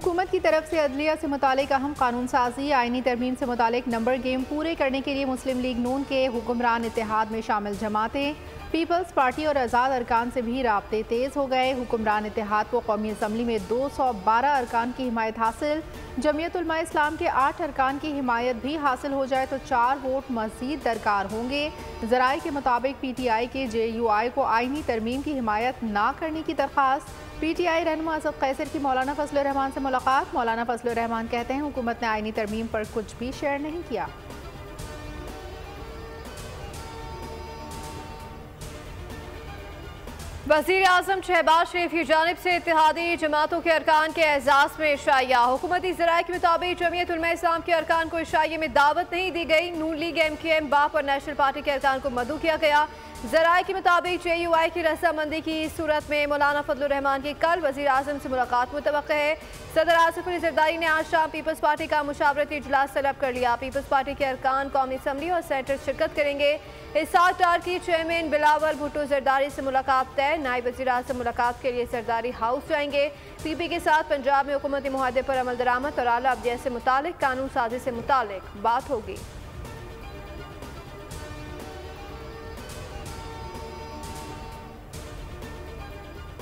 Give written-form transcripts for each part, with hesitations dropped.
हुकूमत की तरफ से अदलिया से मुतालिक अहम कानून साजी आइनी तरमीम से मुतालिक नंबर गेम पूरे करने के लिए मुस्लिम लीग नून के हुक्मरान इत्तेहाद में शामिल जमातें, पीपल्स पार्टी और आज़ाद अरकान से भी राब्ते तेज़ हो गए। हुक्मरान इत्तेहाद को कौमी असम्बली में 212 अरकान की हिमायत हासिल। जमीयत उलमा इस्लाम के 8 अरकान की हिमायत भी हासिल हो जाए तो 4 वोट मज़ीद दरकार होंगे। ज़राए के मुताबिक PTI के JUI को आइनी तरमीम की हिमायत ना करने की दरख्वास्त। PTI रहनुमा असद कैसर की मौलाना फजलुर रहमान से मुलाकात। मौलाना फजलुर रहमान कहते हैं हुकूमत ने आइनी तरमीम पर कुछ भी शेयर नहीं किया। वज़ीर आज़म शहबाज शरीफ की जानिब से इत्तेहादी जमातों के अरकान के एजाज़ में इशाया। हुकूमती ज़राए के मुताबिक जमीयत उलमा इस्लाम के अरकान को इशाये में दावत नहीं दी गई। नून लीग MKM बाप और नेशनल पार्टी के अरकान को मदऊ किया गया। ज़राए के मुताबिक JUI की रजामंदी की सूरत में मौलाना फजलुर रहमान की कल वज़ीर आज़म से मुलाकात मुतवक्किल है। सदर आसिफ अली ज़रदारी ने आज शाम पीपल्स पार्टी का मुशावरती इजलास तलब कर लिया। पीपल्स पार्टी के अरकान कौमी असम्बली और सेनेटर शिरकत करेंगे। इसाक डार की चेयरमैन बिलावल भुट्टो ज़रदारी से मुलाकात तय। नायब वज़ीर आज़म मुलाकात के लिए ज़रदारी हाउस जाएंगे। PP के साथ पंजाब में हुकूमती मुआहदे पर अमल दरामद और आला अब्दियत से मुतालिक कानून साजी से मुतालिक बात होगी।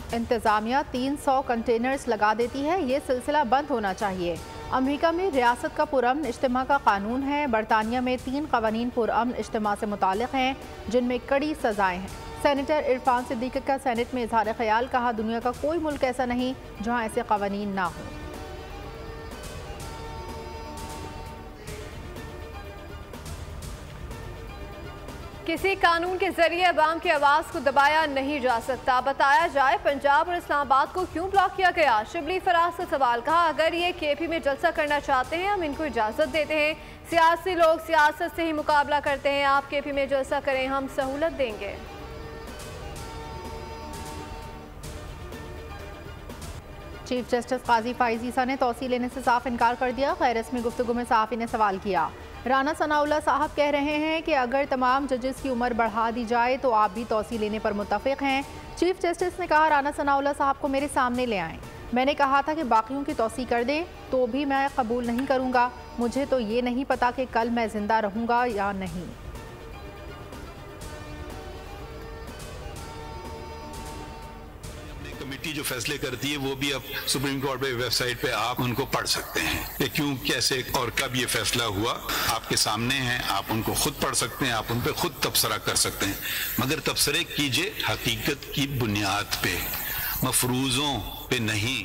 इंतज़ामिया 300 कंटेनर्स लगा देती है, ये सिलसिला बंद होना चाहिए। अमेरिका में रियासत का पुरअमन इज्तिमा का कानून है। बरतानिया में 3 कवानीन पुरअमन इज्तिमा से मुतालिक हैं जिनमें कड़ी सजाएं हैं। सेनेटर इरफान सिद्दीकी का सेनेट में इजहार ख्याल, कहा दुनिया का कोई मुल्क ऐसा नहीं जहाँ ऐसे कवानीन ना हो। किसी कानून के जरिए अवाम की आवाज़ को दबाया नहीं जा सकता। बताया जाए पंजाब और इस्लामाबाद को क्यों ब्लॉक किया गया। शिबली फराज का सवाल, कहा अगर ये KP में जलसा करना चाहते हैं हम इनको इजाज़त देते हैं। सियासी लोग सियासत से ही मुकाबला करते हैं। आप KP में जलसा करें, हम सहूलत देंगे। चीफ जस्टिस काजी फाइज ईसा ने तौसी लेने से साफ इनकार कर दिया। गैर रस्मी गुफ्तगू में सहाफ़ी ने सवाल किया। राना सनाउल्लाह साहब कह रहे हैं कि अगर तमाम जजेस की उम्र बढ़ा दी जाए तो आप भी तौसी लेने पर मुत्तफ़िक़ हैं। चीफ जस्टिस ने कहा राना सनाउल्लाह साहब को मेरे सामने ले आएँ। मैंने कहा था कि बाकियों की तौसी कर दें तो भी मैं कबूल नहीं करूँगा। मुझे तो ये नहीं पता कि कल मैं ज़िंदा रहूँगा या नहीं। कमेटी जो फैसले करती है वो भी अब सुप्रीम कोर्ट पे वेबसाइट पे आप उनको पढ़ सकते हैं कि क्यों कैसे और कब ये फैसला हुआ आपके सामने है। आप उनको खुद पढ़ सकते हैं, आप उन पे खुद तबसरा कर सकते हैं, मगर तबसरे कीजिए हकीकत की बुनियाद पे, मफरूज़ों पे नहीं।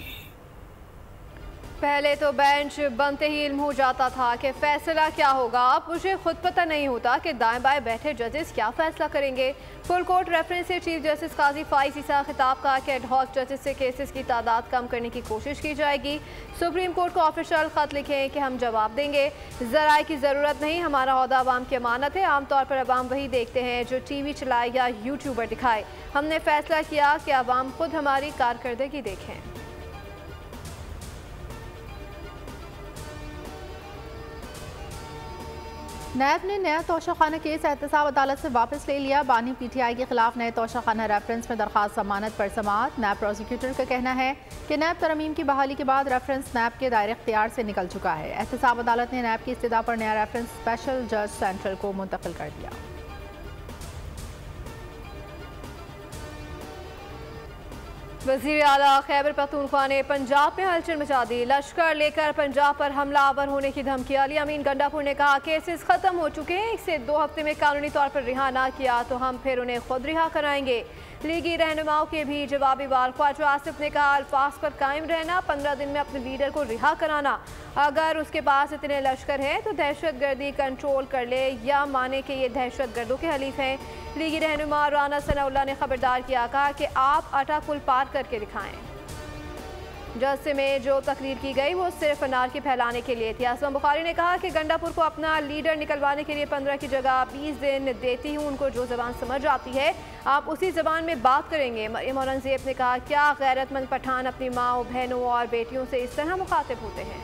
पहले तो बेंच बनते ही इल्म हो जाता था कि फैसला क्या होगा। अब मुझे खुद पता नहीं होता कि दाएं बाएं बैठे जजेस क्या फैसला करेंगे। फुल कोर्ट रेफरेंस से चीफ जस्टिस काजी फाइज ईसा खिताब का कि एडहॉक जजेस से केसेस की तादाद कम करने की कोशिश की जाएगी। सुप्रीम कोर्ट को ऑफिशियल खत लिखें कि हम जवाब देंगे। ज़राए की ज़रूरत नहीं, हमारा ओहदा अवाम की अमानत है। आमतौर पर अवाम वही देखते हैं जो TV चलाए या यूट्यूबर दिखाए। हमने फैसला किया कि अवाम खुद हमारी कारकर्दगी देखें। नैब ने नया तोशाखाना केस एहतसाब अदालत से वापस ले लिया। बानी PTI के खिलाफ नए तोशाखाना रेफरेंस में दरखास्त जमानत पर समाअत। नैब प्रोसिक्यूटर का कहना है कि नैब तरमीम की बहाली के बाद रेफरेंस नैब के दायरे इख्तियार से निकल चुका है। एहतसाब अदालत ने नैब की इस्तदा पर नया रेफरेंस स्पेशल जज सेंट्रल को मुंतकिल कर दिया। वज़ीर आला खैबर पख्तूनख्वा ने पंजाब में हलचल मचा दी। लश्कर लेकर पंजाब पर हमलावर होने की धमकी। अली अमीन गंडापुर ने कहा केसेस खत्म हो चुके हैं, इसे 2 हफ्ते में कानूनी तौर पर रिहा ना किया तो हम फिर उन्हें खुद रिहा कराएंगे। लीगी रहनुमाओं के भी जवाबी वार। ख्वाजा आसिफ ने कहा अल्फाज पर कायम रहना, 15 दिन में अपने लीडर को रिहा कराना। अगर उसके पास इतने लश्कर हैं तो दहशत गर्दी कंट्रोल कर ले या माने कि ये दहशत गर्दों के हलीफ हैं। लीगी रहनुमा राना सनाउल्लाह ने खबरदार किया, कहा कि आप अटा कुल पार करके दिखाएं। जलसे में जो तकरीर की गई वो सिर्फ अनारकी फैलाने के लिए थी। आसमा बुखारी ने कहा कि गंडापुर को अपना लीडर निकलवाने के लिए 15 की जगह 20 दिन देती हूँ। उनको जो ज़बान समझ आती है आप उसी ज़बान में बात करेंगे। मरियम औरंगज़ेब ने कहा क्या गैरतमंद पठान अपनी माँ, बहनों और बेटियों से इस तरह मुखातिब होते हैं।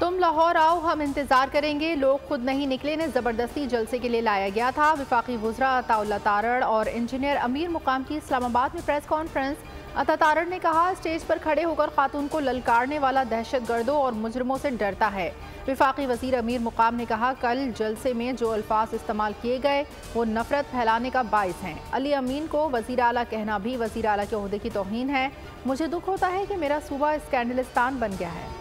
तुम तुम लाहौर आओ, हम इंतजार करेंगे, लोग खुद नहीं निकले, ने जबरदस्ती जलसे के लिए लाया गया था। वफाकी वज़रा अताउल्लाह तारड़ और इंजीनियर अमीर मुकाम की इस्लामाबाद में प्रेस कॉन्फ्रेंस। अता तारड़ ने कहा, स्टेज पर खड़े होकर खातून को ललकारने वाला दहशतगर्दों और मुजरिमों से डरता है। वफाकी वज़ीर अमीर मुकाम ने कहा, कल जलसे में जो अल्फाज इस्तेमाल किए गए वो नफरत फैलाने का बाइस हैं। अली अमीन को वज़ीर आला कहना भी वज़ीर आला के ओहदे की तौहीन है। मुझे दुख होता है कि मेरा सूबा स्कैंडलिस्तान बन गया है।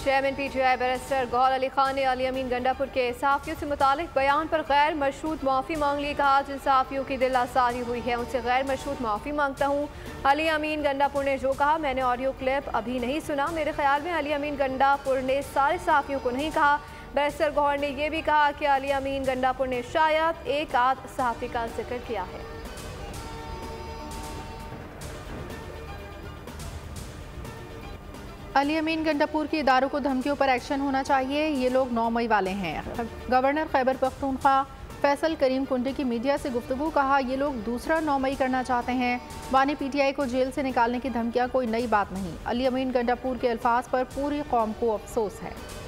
Chairman PTI barrister Gauhar Ali Khan ने अली अमीन गंडापुर के सहाफ़ियों से मुतालिक बयान पर गैर मशरूत माफ़ी मांग ली। कहा, जिन सहाफ़ियों की दिल आसारी हुई है उनसे गैर मशरूत माफ़ी मांगता हूँ। अली अमीन गंडापुर ने जो कहा मैंने ऑडियो क्लिप अभी नहीं सुना। मेरे ख्याल में अली अमीन गंडापुर ने सारे सहाफ़ियों को नहीं कहा। बैरिस्टर गौहर ने यह भी कहा कि अली अमीन गंडापुर ने शायद एक आध सहाफ़ी का जिक्र किया है। अली अमीन गंडापुर के इदारों को धमकियों पर एक्शन होना चाहिए। ये लोग 9 मई वाले हैं। गवर्नर खैबर पख्तूनख्वा फैसल करीम कुंडी की मीडिया से गुफ्तगू। कहा, ये लोग दूसरा 9 मई करना चाहते हैं। बानी पीटीआई को जेल से निकालने की धमकियां कोई नई बात नहीं। अली अमीन गंडापुर के अल्फाज पर पूरी कौम को अफसोस है।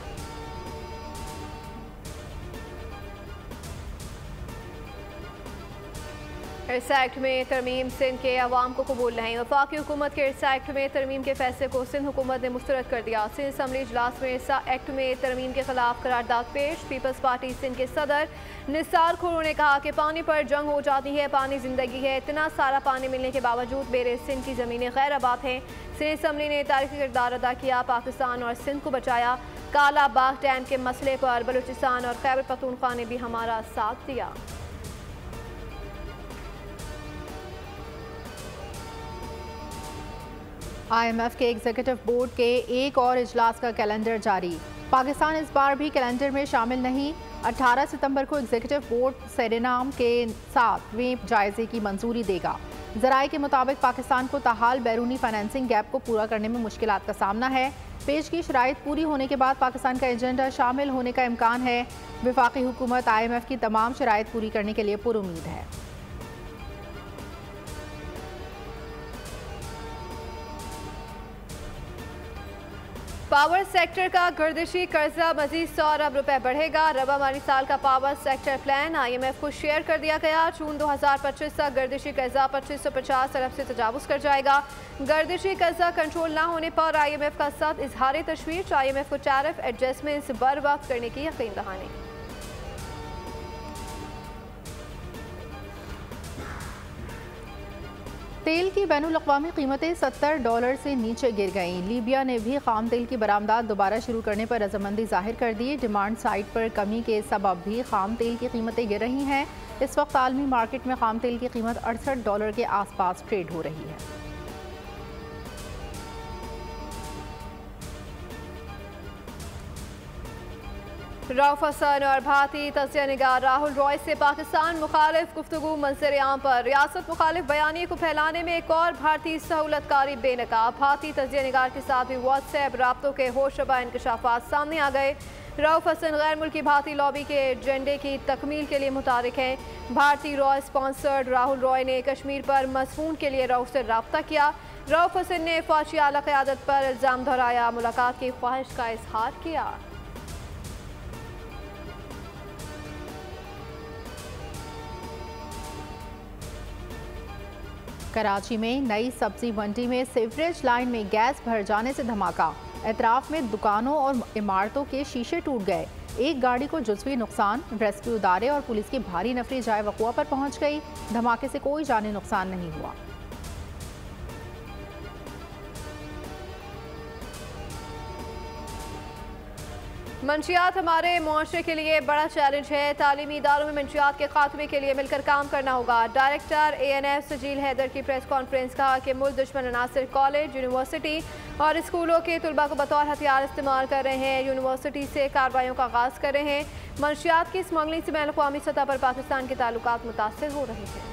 इरसा एक्ट में तरमीम सिंध के अवाम को कबूल नहीं। वफाकी हुकूमत के इरसा एक्ट में तरमीम के फैसले को सिंध हुकूमत ने मुस्तरद कर दिया। सिंध असम्बली इजलास में इरसा एक्ट में तरमीम के खिलाफ करारदाद पेश। पीपल्स पार्टी सिंध के सदर निसार खुरू ने कहा कि पानी पर जंग हो जाती है, पानी जिंदगी है। इतना सारा पानी मिलने के बावजूद बेरे सिंध की ज़मीनें गैर आबाद हैं। सिंध असम्बली ने तारीखी किरदार अदा किया, पाकिस्तान और सिंध को बचाया। काला बाग डैम के मसले पर बलूचिस्तान और खैबर पख्तूनख्वा ने भी हमारा साथ दिया। IMF के एग्जीक्यूटिव बोर्ड के एक और इजलास का कैलेंडर जारी। पाकिस्तान इस बार भी कैलेंडर में शामिल नहीं। 18 सितंबर को एग्जीक्यूटिव बोर्ड सेरेनाम के 7वें जायजे की मंजूरी देगा। ज़राए के मुताबिक पाकिस्तान को ताहाल बैरूनी फाइनेंसिंग गैप को पूरा करने में मुश्किलात का सामना है। पेश की शराइत पूरी होने के बाद पाकिस्तान का एजेंडा शामिल होने का इम्कान है। वफाकी हुकूमत IMF की तमाम शराइत पूरी करने के लिए पुरुमीद है। पावर सेक्टर का गर्दिशी कर्जा मजीद 100 अरब रुपए बढ़ेगा। रबा माली साल का पावर सेक्टर प्लान IMF को शेयर कर दिया गया। जून 2025 तक गर्दिशी कर्जा 2550 अरब से तजावुज कर जाएगा। गर्दिशी कर्जा कंट्रोल ना होने पर IMF का सख्त इजहार तशवीश। IMF को टैरिफ एडजस्टमेंट्स बर वक्त करने की यकीन दहानी। तेल की बैनुल-अक़वामी कीमतें $70 से नीचे गिर गईं। लीबिया ने भी खाम तेल की बरामदात दोबारा शुरू करने पर रजामंदी जाहिर कर दी। डिमांड साइड पर कमी के सबब भी खाम तेल की कीमतें गिर रही हैं। इस वक्त आलमी मार्केट में खाम तेल की कीमत $68 के आसपास ट्रेड हो रही है। रऊफ हसन और भारतीय तजिया निगार राहुल रॉय से पाकिस्तान मुखालिफ गुफ्तगू मंजर आम पर। रियासत मुखालिफ बयानिए को फैलाने में एक और भारतीय सहूलतकारी बेनकाब। भारतीय तजिया निगार के साथ भी व्हाट्सएप राब्तों के होशरबा इंकशाफात सामने आ गए। रऊफ हसन गैर मुल्की भारतीय लॉबी के एजेंडे की तकमील के लिए मुतारिक हैं। भारतीय रॉय स्पॉन्सर्ड राहुल रॉय ने कश्मीर पर मसफून के लिए रऊफ से रब्ता किया। रऊफ हसन ने फौजी आला क़यादत पर इल्ज़ाम दोहराया, मुलाकात की ख्वाहिश का इजहार किया। कराची में नई सब्जी मंडी में सीवरेज लाइन में गैस भर जाने से धमाका। एतराफ में दुकानों और इमारतों के शीशे टूट गए। एक गाड़ी को जुज़वी नुकसान। रेस्क्यू इदारे और पुलिस की भारी नफरी जाए वक़ुआ पर पहुंच गई। धमाके से कोई जानी नुकसान नहीं हुआ। मंशियात हमारे मुआशरे के लिए बड़ा चैलेंज है। तालीमी इदारों में मंशियात के खात्मे के लिए मिलकर काम करना होगा। डायरेक्टर ANF सजील हैदर की प्रेस कॉन्फ्रेंस। कहा कि मुल्क दुश्मन अनासिर कॉलेज, यूनिवर्सिटी और स्कूलों के तुलबा को बतौर हथियार इस्तेमाल कर रहे हैं। यूनिवर्सिटी से कार्रवाइयों का आगाज़ कर रहे हैं। मंशियात की स्मगलिंग से बैनुल अक़वामी सतह पर पाकिस्तान के ताल्लुकात मुतासिर हो रहे हैं।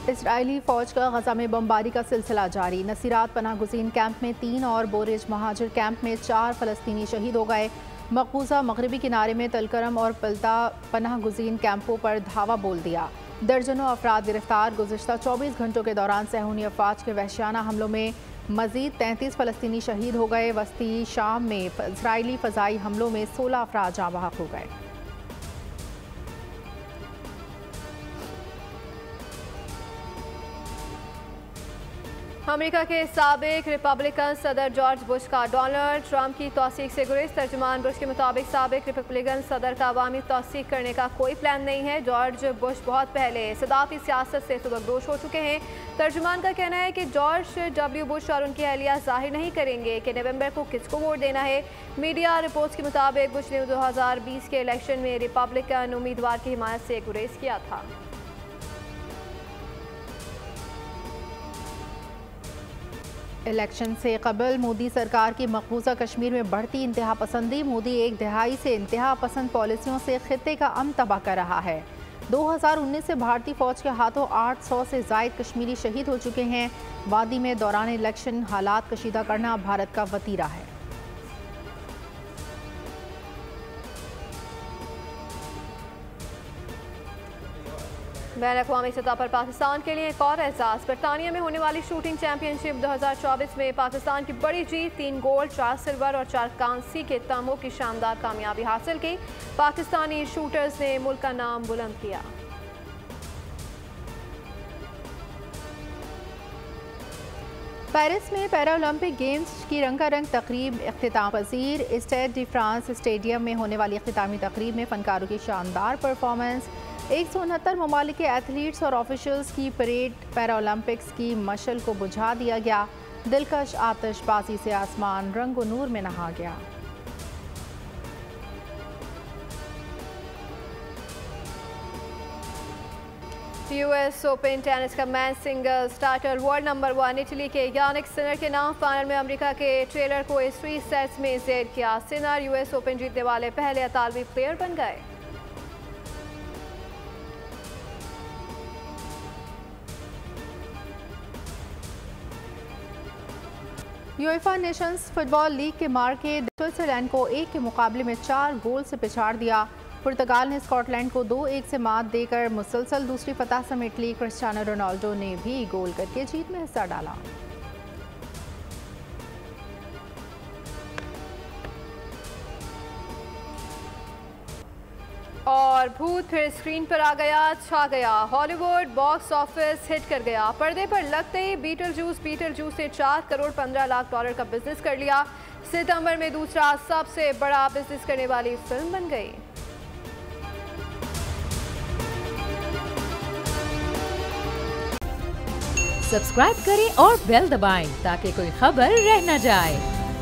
इजरायली फ़ौज का गजा में बमबारी का सिलसिला जारी। नसीरात पनाह गुज़ीन कैंप में 3 और बोरेज महाजिर कैंप में 4 फ़लस्तीनी शहीद हो गए। मकबूजा मगरबी किनारे में तलकरम और पलता पनाह गुज़ीन कैंपों पर धावा बोल दिया। दर्जनों अफराद गिरफ्तार। गुज़िश्ता 24 घंटों के दौरान सहूनी अफवाज के वहशियाना हमलों में मज़ीद 33 फ़लस्तीनी शहीद हो गए। वस्ती शाम में इजरायली फ़ज़ाई हमलों में 16 अफराद जाँ बहक हो गए। अमेरिका के साबिक रिपब्लिकन सदर जॉर्ज बुश का डोनाल्ड ट्रंप की तौसीक से गुरेज। तर्जुमान बुश के मुताबिक साबिक रिपब्लिकन सदर का अवामी तौसीक करने का कोई प्लान नहीं है। जॉर्ज बुश बहुत पहले सदारती सियासत से सुबकदोश हो चुके हैं। तर्जुमान का कहना है कि जॉर्ज डब्ल्यू बुश और उनकी अहलिया जाहिर नहीं करेंगे कि नवंबर को किसको वोट देना है। मीडिया रिपोर्ट्स के मुताबिक बुश ने 2020 के इलेक्शन में रिपब्लिकन उम्मीदवार की हिमायत से गुरेज किया था। इलेक्शन से कबल मोदी सरकार की मकबूजा कश्मीर में बढ़ती इंतहा पसंदी। मोदी एक दहाई से इंतहा पसंद पॉलिसियों से खित्ते का अमन तबाह कर रहा है। 2019 से भारतीय फौज के हाथों 800 से जायद कश्मीरी शहीद हो चुके हैं। वादी में दौरान इलेक्शन हालात कशीदा करना भारत का वतीरा है। बैन-अ-क़वामी सतह पर पाकिस्तान के लिए एक और एहसास। बरतानिया में होने वाली शूटिंग चैंपियनशिप 2024 में पाकिस्तान की बड़ी जीत। 3 गोल्ड, 4 सिल्वर और 4 कांसी के तमगों की शानदार कामयाबी हासिल की। पाकिस्तानी शूटर्स ने मुल्क का नाम बुलंद किया। पेरिस में पैरालंपिक गेम्स की रंगारंग तकरीब इख्तिताम पजीर। स्टेड डी फ्रांस स्टेडियम में होने वाली इख्तितामी तकरीब में फनकारों की शानदार परफॉर्मेंस। 169 ममालिक के एथलीट्स और ऑफिशियल्स की परेड। पैरालंपिक्स की मशल को बुझा दिया गया। दिलकश आतिशबाजी से आसमान रंग व नूर में नहा गया। यूएस ओपन टेनिस का man single starter world number 1 Italy के यानिक सिनर के नाम फाइनल में अमेरिका के ट्रेलर को 3 सेट्स में जेर किया। सिनर यूएस ओपन जीतने वाले पहले इतालवी प्लेयर बन गए। यूएफा नेशंस फुटबॉल लीग के मार्के स्विट्जरलैंड को 1 के मुकाबले में 4 गोल से पिछाड़ दिया। पुर्तगाल ने स्कॉटलैंड को 2-1 से मात देकर मुसलसल दूसरी फतह समेट ली। क्रिस्टियानो रोनाल्डो ने भी गोल करके जीत में हिस्सा डाला। और भूत फिर स्क्रीन पर आ गया, छा गया। हॉलीवुड बॉक्स ऑफिस हिट कर गया। पर्दे पर लगते ही बीटलजूस से 4 करोड़ 15 लाख डॉलर का बिजनेस कर लिया। सितंबर में दूसरा सबसे बड़ा बिजनेस करने वाली फिल्म बन गई। सब्सक्राइब करें और बेल दबाएं ताकि कोई खबर रह न जाए।